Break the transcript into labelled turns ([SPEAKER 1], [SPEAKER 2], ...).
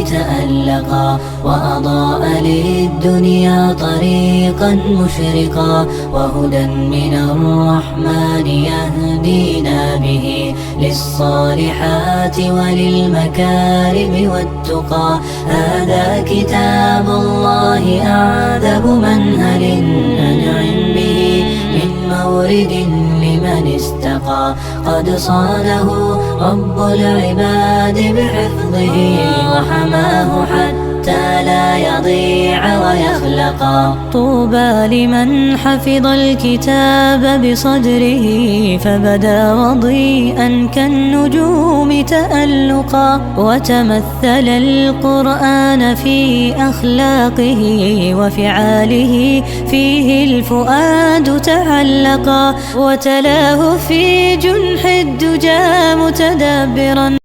[SPEAKER 1] تألقا وأضاء للدنيا طريقا مشرقا وهدى من الرحمن يهدينا به للصالحات وللمكارم والتقى. هذا كتاب الله أعذب منهل أنعم به من مورد لمن استقى. قد صانه رب العباد بحفظه وحماه حتى لا يضيع ويخلقا. طوبى لمن حفظ الكتاب بصدره فبدا وضيئا كالنجوم تألقا وتمثل القرآن في أخلاقه وفعاله فيه الفؤاد تعلقا وتلاه في جنح الدجى متدبرا